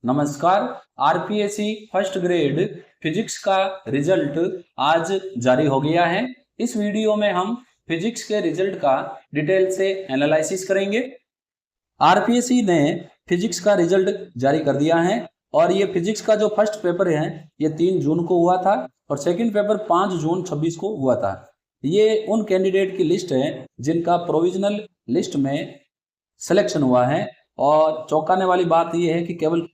नमस्कार। RPSC first grade physics का result आज जारी हो गया है। इस वीडियो में हम फिजिक्स के रिजल्ट का डिटेल से एनालिसिस करेंगे। आरपीएससी ने फिजिक्स का रिजल्ट जारी कर दिया है और ये फिजिक्स का जो फर्स्ट पेपर है ये 3 जून को हुआ था और सेकंड पेपर 5 जून 26 को हुआ था। ये उन कैंडिडेट की लिस्ट है जिनका प्रोविजनल लिस्ट में सिलेक्शन हुआ है और चौंकाने वाली बात यह है कि केवल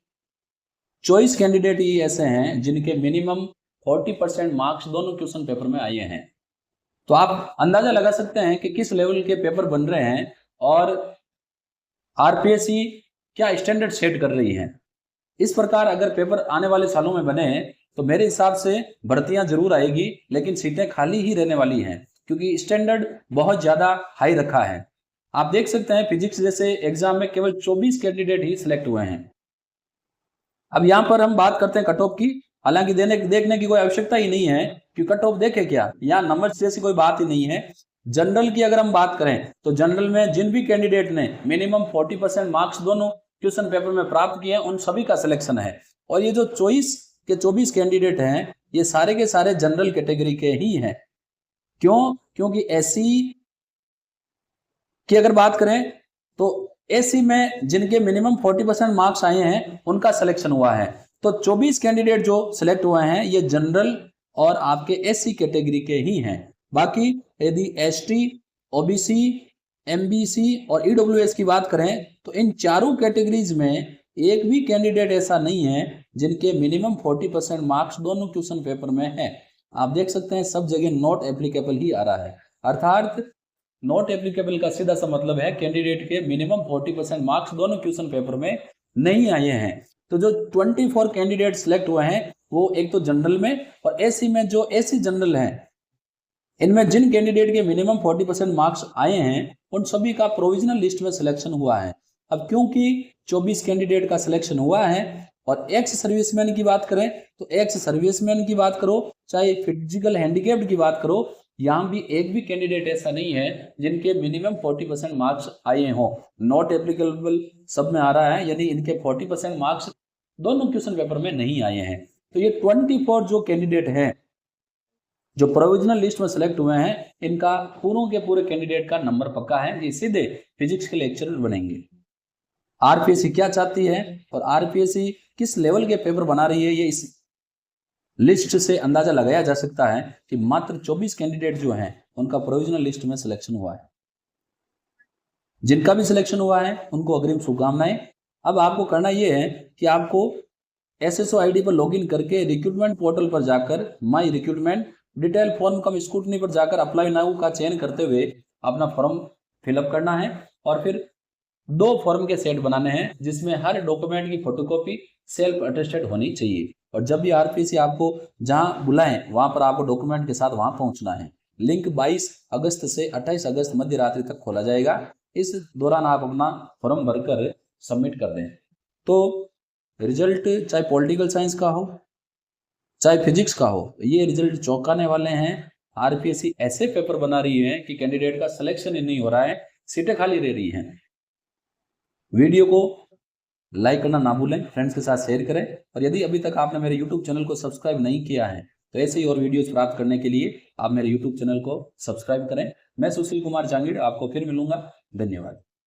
चॉइस कैंडिडेट ही ऐसे हैं जिनके मिनिमम 40% मार्क्स दोनों क्वेश्चन पेपर में आए हैं। तो आप अंदाजा लगा सकते हैं कि किस लेवल के पेपर बन रहे हैं और आरपीएससी क्या स्टैंडर्ड सेट कर रही है। इस प्रकार अगर पेपर आने वाले सालों में बने तो मेरे हिसाब से भर्तियां जरूर आएगी, लेकिन सीटें खाली ही रहने वाली हैं क्योंकि स्टैंडर्ड बहुत ज्यादा हाई रखा है। आप देख सकते हैं फिजिक्स जैसे एग्जाम में केवल 24 कैंडिडेट ही सिलेक्ट हुए हैं। अब यहां पर हम बात करते हैं कट ऑफ की। हालांकि देखने की कोई आवश्यकता ही नहीं है कि कट ऑफ देखे क्या, यहाँ नंबर जैसी कोई बात ही नहीं है। जनरल की अगर हम बात करें तो जनरल में जिन भी कैंडिडेट ने मिनिमम 40% मार्क्स दोनों क्वेश्चन पेपर में प्राप्त किए हैं उन सभी का सिलेक्शन है। और ये जो चॉइस के 24 कैंडिडेट हैं ये सारे के सारे जनरल कैटेगरी के ही हैं। क्यों? क्योंकि एससी की अगर बात करें तो एससी में जिनके मिनिमम 40% मार्क्स आए हैं उनका सिलेक्शन हुआ है। तो 24 कैंडिडेट जो सिलेक्ट हुए हैं ये जनरल और आपके एससी कैटेगरी के ही हैं। बाकी यदि एसटी, ओबीसी, एमबीसी और ईडब्ल्यूएस की बात करें तो इन चारों कैटेगरीज में एक भी कैंडिडेट ऐसा नहीं है जिनके मिनिमम 40% मार्क्स दोनों क्वेश्चन पेपर में है। आप देख सकते हैं सब जगह नॉट एप्लीकेबल ही आ रहा है। अर्थात नॉट एप्लीकेबल का सीधा सा मतलब है कैंडिडेट के मिनिमम 40% मार्क्स दोनों क्वेश्चन पेपर में नहीं आए हैं। तो जो 24 कैंडिडेट सिलेक्ट हुए हैं वो एक तो जनरल में और एससी में जो एससी जनरल है इनमें जिन कैंडिडेट के मिनिमम 40% मार्क्स आए हैं उन सभी का प्रोविजनल लिस्ट में सिलेक्शन हुआ है। अब क्योंकि 24 कैंडिडेट का सिलेक्शन हुआ है और एक्स सर्विसमैन की बात करें तो एक्स सर्विसमैन की बात करो चाहे फिजिकल हैंडीकैप्ड की बात करो, यहाँ भी एक भी कैंडिडेट ऐसा नहीं है जिनके मिनिमम 40% मार्क्स आए हों। नॉट एप्लीकेबल सब में आ रहा है, यानी इनके 40% मार्क्स दोनों क्वेश्चन पेपर में नहीं आए हैं। तो ये 24 जो कैंडिडेट हैं जो प्रोविजनल लिस्ट में सिलेक्ट हुए हैं इनका पूरों के पूरे कैंडिडेट का नंबर पक्का है, ये सीधे फिजिक्स के लेक्चरर बनेंगे। आरपीएससी क्या चाहती है और आरपीएससी किस लेवल के पेपर बना रही है ये इस लिस्ट से अंदाजा लगाया जा सकता है कि मात्र 24 कैंडिडेट जो हैं उनका प्रोविजनल लिस्ट में सिलेक्शन हुआ है। जिनका भी सिलेक्शन हुआ है उनको अग्रिम शुभकामनाएं। अब आपको करना यह है कि आपको एसएसओ आईडी पर लॉगिन करके रिक्रूटमेंट पोर्टल पर जाकर माई रिक्रूटमेंट डिटेल फॉर्म कम स्क्रूटनी पर जाकर अप्लाई नाउ का चयन करते हुए अपना फॉर्म फिलअप करना है और फिर 2 फॉर्म के सेट बनाने हैं जिसमें हर डॉक्यूमेंट की फोटोकॉपी सेल्फ अटेस्टेड होनी चाहिए। और जब भी आरपीएससी आपको जहां बुलाएं वहां पर आपको डॉक्यूमेंट के साथ वहां पहुंचना है। लिंक 22 अगस्त से 28 अगस्त मध्य रात्रि तक खोला जाएगा। इस दौरान आप अपना फॉर्म भरकर सबमिट कर दें। तो रिजल्ट चाहे पॉलिटिकल साइंस का हो चाहे फिजिक्स का हो, ये रिजल्ट चौंकाने वाले हैं। आरपीएससी ऐसे पेपर बना रही है कि कैंडिडेट का सिलेक्शन ही नहीं हो रहा है, सीटें खाली रह रही हैं। वीडियो को लाइक करना ना भूलें, फ्रेंड्स के साथ शेयर करें और यदि अभी तक आपने मेरे यूट्यूब चैनल को सब्सक्राइब नहीं किया है तो ऐसे ही और वीडियोस प्राप्त करने के लिए आप मेरे यूट्यूब चैनल को सब्सक्राइब करें। मैं सुशील कुमार जांगीड़ आपको फिर मिलूंगा। धन्यवाद।